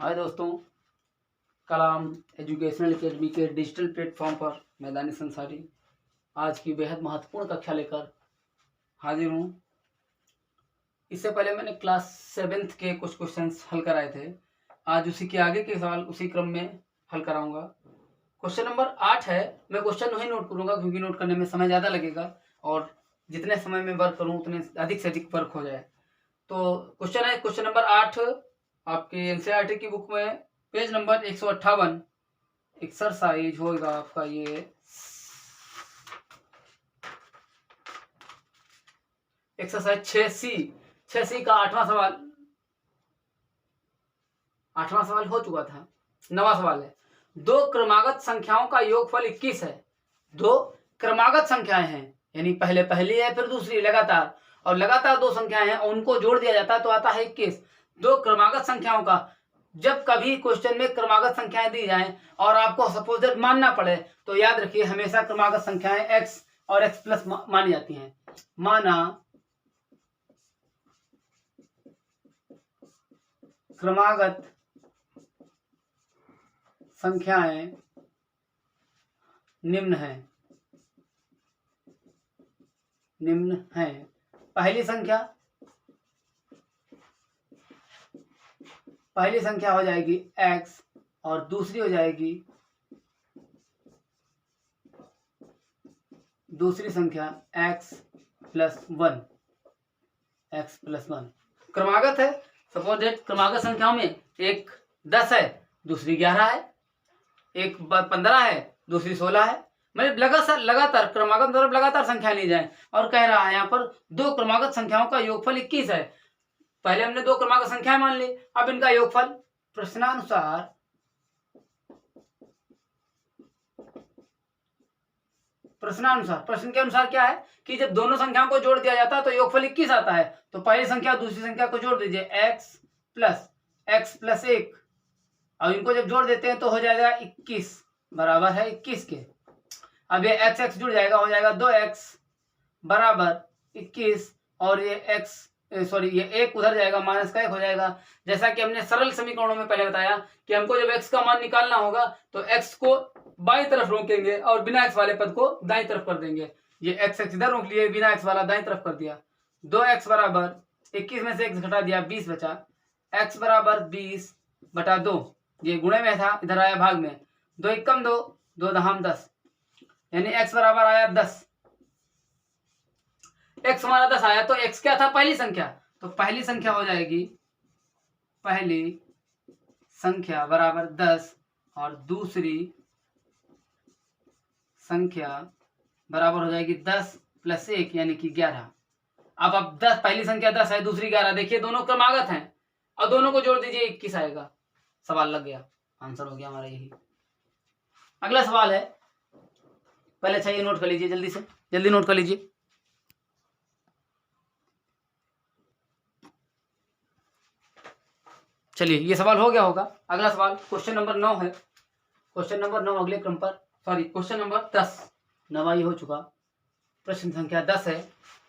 हाय दोस्तों, कलाम educational academy के digital platform पर मैदानी संसारी आज की बेहद महत्वपूर्ण कक्षा लेकर हाजिर हूँ। इससे पहले मैंने क्लास 7th के कुछ क्वेश्चंस हल कराए थे। आज उसी के आगे के सवाल उसी क्रम में हल कराऊंगा। क्वेश्चन नंबर 8 है। मैं क्वेश्चन नहीं नोट करूंगा क्योंकि नोट करने में समय ज़्यादा लगेगा और जितने समय में वर्क करूँ उतने अधिक से अधिक वर्क हो जाए। तो क्वेश्चन है क्वेश्चन नंबर 8 आपके एनसीईआरटी की बुक में पेज नंबर 158 एक्सरसाइज होगा आपका ये एक्सरसाइज 6C का 8वां सवाल हो चुका था। 9वां सवाल है। दो क्रमागत संख्याओं का योगफल 21 है। दो क्रमागत संख्याएं हैं यानी पहले पहली है फिर दूसरी लगातार, और लगातार दो संख्याएं हैं और उनको जोड़ दिया जाता है तो आता है 21। दो क्रमागत संख्याओं का, जब कभी क्वेश्चन में क्रमागत संख्याएं दी जाएं और आपको सपोज मानना पड़े तो याद रखिए हमेशा क्रमागत संख्याएं x और x प्लस मानी जाती हैं। माना क्रमागत संख्याएं निम्न है। पहली संख्या हो जाएगी x और दूसरी हो जाएगी दूसरी संख्या x प्लस 1। क्रमागत है। सपोज दैट क्रमागत संख्याओं में एक 10 है, दूसरी 11 है, एक 15 है, दूसरी 16 है। मतलब लगातार क्रमागत मतलब लगातार संख्या ली जाए और कह रहा है यहाँ पर दो क्रमागत संख्याओं का योगफल 21 है। पहले हमने दो क्रमागत संख्याएं मान ली, अब इनका योगफल प्रश्नानुसार प्रश्न के अनुसार क्या है कि जब दोनों संख्याओं को जोड़ दिया जाता है तो योगफल 21 आता है। तो पहली संख्या दूसरी संख्या को जोड़ दीजिए x प्लस 1 और इनको जब जोड़ देते हैं तो हो जाएगा 21 बराबर है 21 के। अब ये x जुड़ जाएगा, हो जाएगा 2x बराबर 21 और ये ये एक उधर जाएगा माइनस का 1 हो जाएगा। जैसा कि हमने सरल समीकरणों में पहले बताया कि हमको जब x का मान निकालना होगा तो x को बाईं तरफ रोकेंगे और बिना x वाले पद को दाईं तरफ कर देंगे। ये x इधर रोक लिए, बिना x वाला दाईं तरफ कर दिया। 2x बराबर 21 में से x घटा दिया 20 बचा। x बराबर 20 बटा 2, ये गुणे में था, इधर आया भाग में। 2 एकम 2, 2 दहाम 10, यानी x बराबर आया 10। x हमारा 10 आया तो x क्या था? पहली संख्या। तो पहली संख्या हो जाएगी पहली संख्या बराबर 10 और दूसरी संख्या बराबर हो जाएगी 10 प्लस 1 यानी कि 11। अब 10 पहली संख्या 10 है, दूसरी 11। देखिए दोनों क्रमागत हैं और दोनों को जोड़ दीजिए 21 आएगा। सवाल लग गया, आंसर हो गया हमारा यही। अगला सवाल है, पहले अच्छा ये नोट कर लीजिए, जल्दी नोट कर लीजिए। चलिए ये सवाल हो गया होगा। अगला सवाल क्वेश्चन नंबर 9 है। क्वेश्चन नंबर 9 अगले क्रम पर, क्वेश्चन नंबर 10 9वां हो चुका। प्रश्न संख्या 10 है।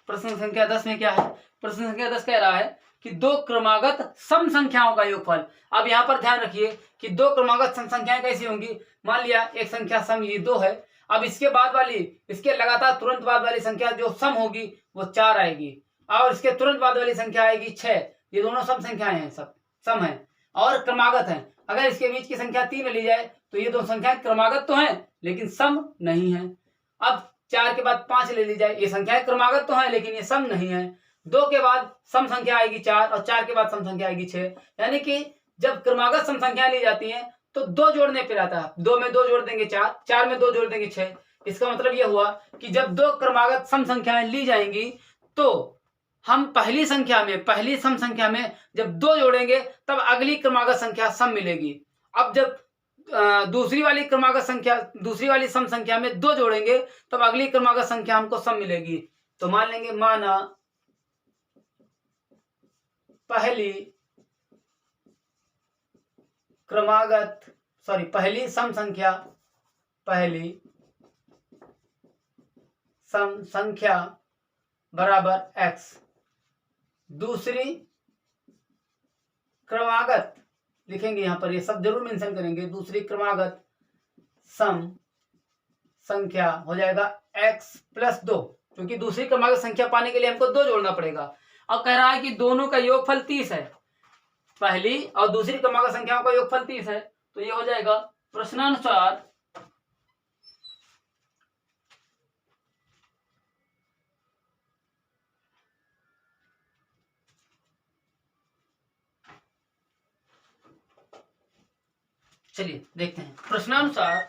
प्रश्न संख्या 10 में क्या है? प्रश्न संख्या 10 कह रहा है कि दो क्रमागत सम संख्याओं का योगफल। अब यहाँ पर ध्यान रखिए कि दो क्रमागत सम संख्याएं कैसी होंगी। मान लिया एक संख्या सम ये 2 है, अब इसके बाद वाली, इसके लगातार तुरंत बाद वाली संख्या जो सम होगी वो 4 आएगी और इसके तुरंत बाद वाली संख्या आएगी 6। ये दोनों सम संख्याएं हैं, सब सम है और क्रमागत है। अगर इसके बीच की संख्या 3 ली जाए तो ये दो संख्याएं क्रमागत तो हैं लेकिन सम नहीं है। अब 4 के बाद 5 ले ली जाए, ये संख्याएं क्रमागत तो हैं लेकिन ये सम नहीं है। 2 के बाद सम संख्या आएगी 4 और 4 के बाद सम संख्या आएगी 6। यानी कि जब क्रमागत सम संख्या ली जाती हैं तो 2 जोड़ने पर आता है। 2 में 2 जोड़ देंगे 4, 4 में 2 जोड़ देंगे 6। इसका मतलब यह हुआ कि जब दो क्रमागत सम संख्याएं ली जाएंगी तो हम पहली सम संख्या में जब 2 जोड़ेंगे तब अगली क्रमागत संख्या सम मिलेगी। अब जब दूसरी वाली सम संख्या में 2 जोड़ेंगे तब अगली क्रमागत संख्या हमको सम मिलेगी। तो मान लेंगे, माना पहली सम संख्या बराबर x, दूसरी क्रमागत लिखेंगे यहाँ पर, ये सब जरूर मेंशन करेंगे। दूसरी क्रमागत सम संख्या हो जाएगा x प्लस 2, क्योंकि दूसरी क्रमागत संख्या पाने के लिए हमको 2 जोड़ना पड़ेगा। अब कह रहा है कि दोनों का योगफल 30 है, पहली और दूसरी क्रमागत संख्याओं का योगफल 30 है, तो ये हो जाएगा प्रश्नानुसार चलिए देखते हैं। प्रश्नानुसार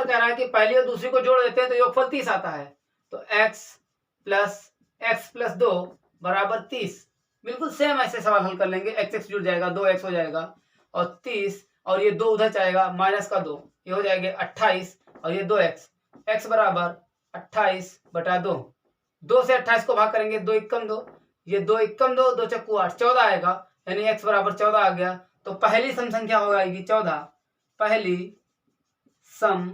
कह रहा है कि पहली और दूसरी को जोड़ देते हैं तो योगफल 30 आता है, तो x प्लस 2 बराबर 30। बिल्कुल सेम ऐसे सवाल हल कर लेंगे, x जुड़ जाएगा, 2x हो जाएगा और 30, और ये 2 उधर जाएगा, माइनस का 2, ये हो जाएगा 28 और ये 2x, x बराबर 28/2। 2 से 28 को भाग करेंगे, 2 एकम 2, ये 2 एकम 2, 2 चक्कू 8, 14 आएगा, यानी x बराबर 14 आ गया। तो पहली सम संख्या हो जाएगी 14, पहली सम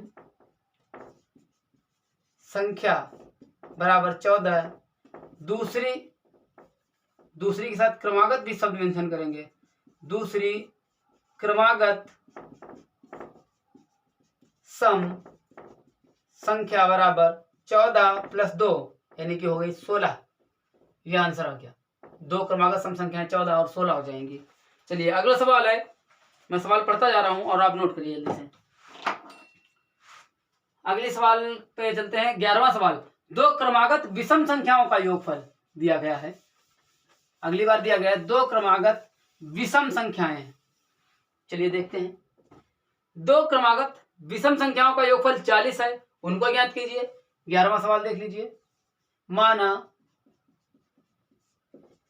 संख्या बराबर 14। दूसरी के साथ क्रमागत भी शब्द मेंशन करेंगे, दूसरी क्रमागत सम संख्या बराबर 14 प्लस 2, यानी कि हो गई 16। यह आंसर आ गया। 2 क्रमागत सम संख्याएं 14 और 16 हो जाएंगी। चलिए अगला सवाल है, मैं सवाल पढ़ता जा रहा हूं और आप नोट करिए जल्दी से। अगले सवाल पे चलते हैं। 11वां सवाल, 2 क्रमागत विषम संख्याओं का योगफल दिया गया है। अगली बार दिया गया है 2 क्रमागत विषम संख्याएं। चलिए देखते हैं। 2 क्रमागत विषम संख्याओं का योगफल 40 है, उनको ज्ञात कीजिए। 11वां सवाल देख लीजिए। माना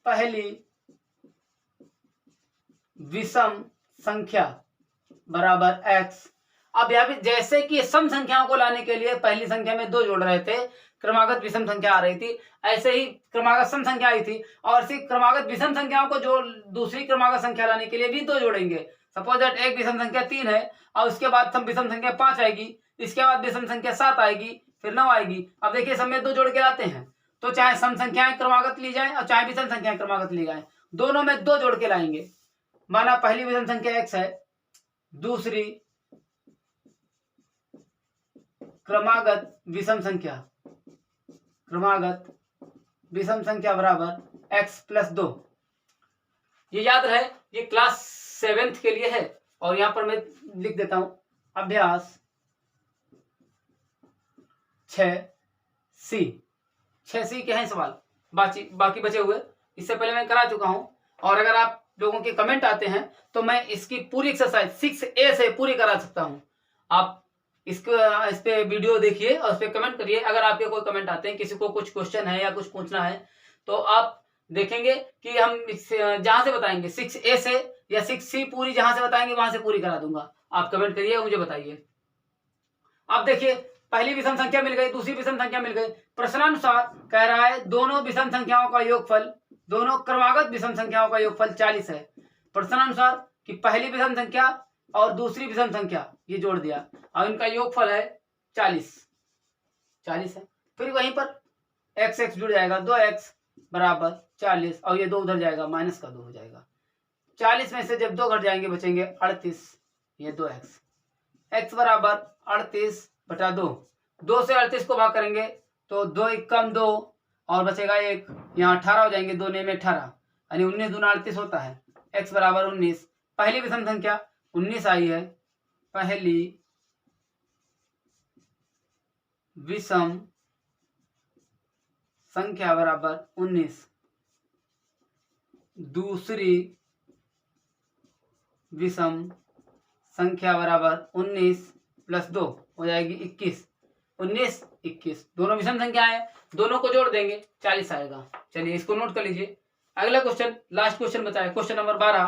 पहली विषम संख्या बराबर x। अब यहाँ पे जैसे कि सम संख्याओं को लाने के लिए पहली संख्या में 2 जोड़ रहे थे, क्रमागत विषम संख्या आ रही थी, ऐसे ही क्रमागत सम संख्या आई थी, और इसी क्रमागत विषम संख्याओं को जो दूसरी क्रमागत संख्या लाने के लिए भी 2 जोड़ेंगे। सपोज दैट एक विषम संख्या 3 है और उसके बाद विषम संख्या 5 आएगी, इसके बाद विषम संख्या 7 आएगी, फिर 9 आएगी। अब देखिए सब में 2 जोड़ के लाते हैं, तो चाहे सम संख्याएं क्रमागत ली जाए और चाहे विषम संख्याएं क्रमागत ली जाए, दोनों में 2 जोड़ के लाएंगे। माना पहली विषम संख्या x है, दूसरी क्रमागत विषम संख्या बराबर x प्लस 2। ये याद रहे, ये क्लास 7th के लिए है, और यहां पर मैं लिख देता हूं अभ्यास 6C। 6C के हैं सवाल, बाकी बचे हुए इससे पहले मैं करा चुका हूं, और अगर आप लोगों के कमेंट आते हैं तो मैं इसकी पूरी एक्सरसाइज 6A से पूरी करा सकता हूं। आप इस पे वीडियो देखिए और इस पे कमेंट करिए। अगर आपके कोई कमेंट आते हैं, किसी को कुछ क्वेश्चन है या कुछ पूछना है, तो आप देखेंगे कि हम जहां से बताएंगे 6A से या 6C पूरी जहां से बताएंगे वहां से पूरी करा दूंगा। आप कमेंट करिए, मुझे बताइए। अब देखिए, पहली विषम संख्या मिल गई, दूसरी विषम संख्या मिल गई। प्रश्नानुसार कह रहा है दोनों विषम संख्याओं का योगफल, दोनों क्रमागत विषम संख्याओं का योगफल 40 है। प्रश्नानुसार कि पहली विषम संख्या और दूसरी विषम संख्या ये जोड़ दिया और इनका योगफल है 40 है। फिर वहीं पर x जुड़ जाएगा, 2x बराबर 40, और ये 2 उधर जाएगा, माइनस का 2 हो जाएगा। 40 में से जब 2 घट जाएंगे बचेंगे 38, ये 2x, x बराबर 38/2। 2 से 38 को भाग करेंगे तो 2 एकम 2 और बचेगा 1, यहाँ 18 हो जाएंगे, 2 में 18, यानी 19 दूना 38 होता है। x बराबर 19। पहली विषम संख्या 19 आई है, पहली विषम संख्या बराबर 19। दूसरी विषम संख्या बराबर 19 प्लस 2 हो जाएगी 21। 19 21 दोनों विषम संख्या है, दोनों को जोड़ देंगे 40 आएगा। चलिए इसको नोट कर लीजिए। अगला क्वेश्चन, लास्ट क्वेश्चन बचा है, क्वेश्चन नंबर 12।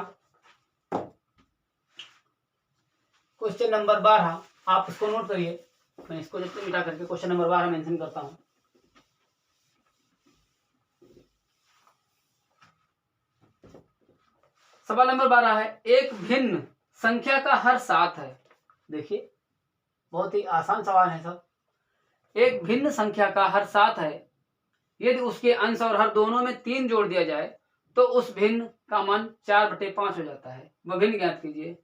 क्वेश्चन नंबर 12 आप इसको नोट करिए। मैं इसको जल्दी मिटा करके क्वेश्चन नंबर 12 मेंशन करता हूं। सवाल नंबर 12 है, एक भिन्न संख्या का हर 7 है। देखिए बहुत ही आसान सवाल है सब। एक भिन्न संख्या का हर 7 है, यदि उसके अंश और हर दोनों में 3 जोड़ दिया जाए तो उस भिन्न का मान 4/5 हो जाता है। वह भिन्न ज्ञात कीजिए।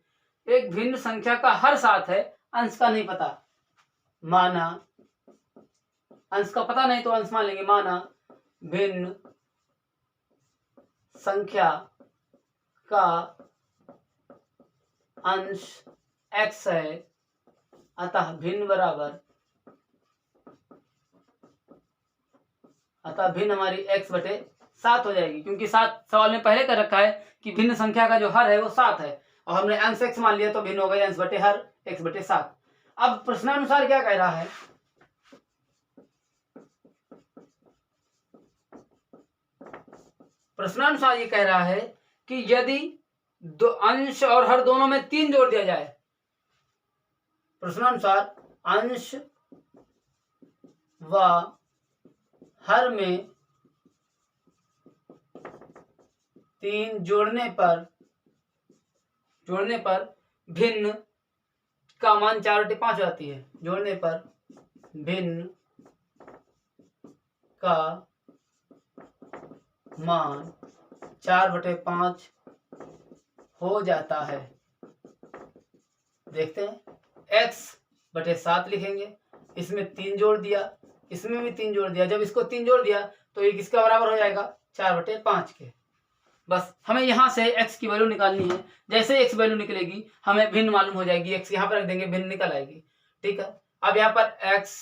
एक भिन्न संख्या का हर 7 है, अंश का नहीं पता। माना अंश का पता नहीं तो अंश मान लेंगे। माना भिन्न संख्या का अंश x है, अतः भिन्न बराबर, अतः भिन्न हमारी x/7 हो जाएगी, क्योंकि 7 सवाल में पहले कर रखा है कि भिन्न संख्या का जो हर है वो 7 है और हमने अंश x मान लिया तो भिन्न हो गई अंश बटे हर x/7। अब प्रश्नानुसार क्या कह रहा है? प्रश्नानुसार ये कह रहा है कि यदि दो अंश और हर दोनों में 3 जोड़ दिया जाए, प्रश्नानुसार अंश व हर में 3 जोड़ने पर भिन्न का मान 4/5 आती है। जोड़ने पर भिन्न का मान 4/5 हो जाता है। देखते हैं, x/7 लिखेंगे, इसमें 3 जोड़ दिया, इसमें भी 3 जोड़ दिया। जब इसको 3 जोड़ दिया तो ये किसका बराबर हो जाएगा? 4/5 के। बस हमें यहाँ से x की वैल्यू निकालनी है। जैसे x वैल्यू निकलेगी हमें भिन्न मालूम हो जाएगी। x यहाँ पर रख देंगे, भिन्न निकल आएगी। ठीक है, अब यहाँ पर x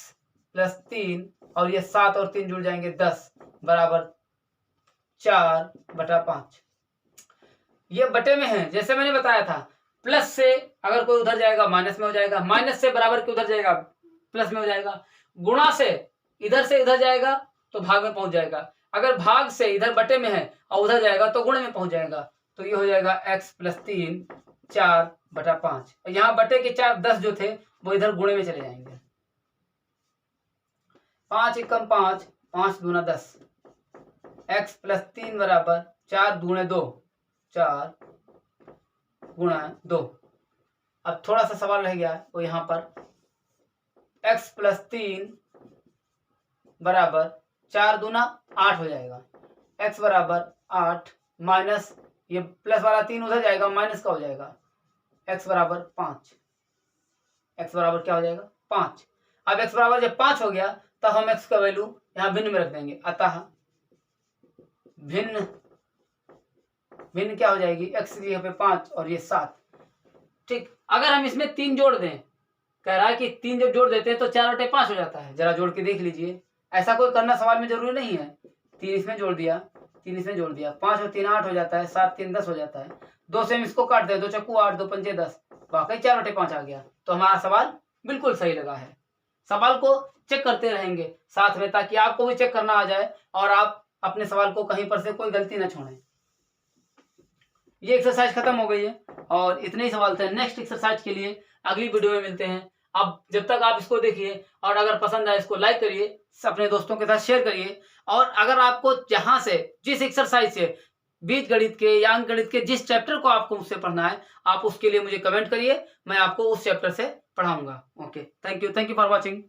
+ 3 और ये 7 और 3 जुड़ जाएंगे 10 बराबर 4/5। ये बटे में है, जैसे मैंने बताया था। प्लस से अगर कोई उधर जाएगा माइनस में हो जाएगा, माइनस से बराबर के उधर जाएगा प्लस में हो जाएगा, गुणा से इधर जाएगा तो भाग में पहुंच जाएगा, अगर भाग से इधर बटे में है और उधर जाएगा तो गुणे में पहुंच जाएगा। तो ये हो जाएगा x + 3 4/5। यहाँ बटे के 4 10 जो थे वो इधर गुणे में चले जाएंगे। 5 × 5 5 दूना 10, x + 3 बराबर 4 दूने 2 4 × 2। अब थोड़ा सा सवाल रह गया है, वो यहाँ पर x + 3 बराबर 4 दूना 8 हो जाएगा। x बराबर 8 माइनस ये प्लस वाला 3 उधर जाएगा, माइनस का हो जाएगा। x बराबर 5। x बराबर क्या हो जाएगा? 5। अब x बराबर जब 5 हो गया तब हम x का वैल्यू यहाँ भिन्न में रख देंगे, अतः भिन्न क्या हो जाएगी? x की जगह पे 5 और ये 7। ठीक, अगर हम इसमें 3 जोड़ दें, कह रहा है कि 3 जब जोड़ देते हैं तो 4/5 हो जाता है। जरा जोड़ के देख लीजिए, ऐसा कोई करना सवाल में जरूरी नहीं है। 3 इसमें जोड़ दिया, 3 इसमें जोड़ दिया, 5 और 3 8 हो जाता है, 7 3 10 हो जाता है। 2 से हम इसको काट दे, 2 चक्कू 8 2 पंजे 10, वाकई 4/5 आ गया। तो हमारा सवाल बिल्कुल सही लगा है। सवाल को चेक करते रहेंगे साथ में, ताकि आपको भी चेक करना आ जाए और आप अपने सवाल को कहीं पर से कोई गलती न छोड़ें। ये एक्सरसाइज खत्म हो गई है और इतने ही सवाल थे। नेक्स्ट एक्सरसाइज के लिए अगली वीडियो में मिलते हैं। अब जब तक आप इसको देखिए और अगर पसंद आए इसको लाइक करिए, अपने दोस्तों के साथ शेयर करिए। और अगर आपको जहां से जिस एक्सरसाइज से बीजगणित के या अंकगणित के जिस चैप्टर को आपको मुझसे पढ़ना है, आप उसके लिए मुझे कमेंट करिए, मैं आपको उस चैप्टर से पढ़ाऊंगा। Okay, thank you for watching.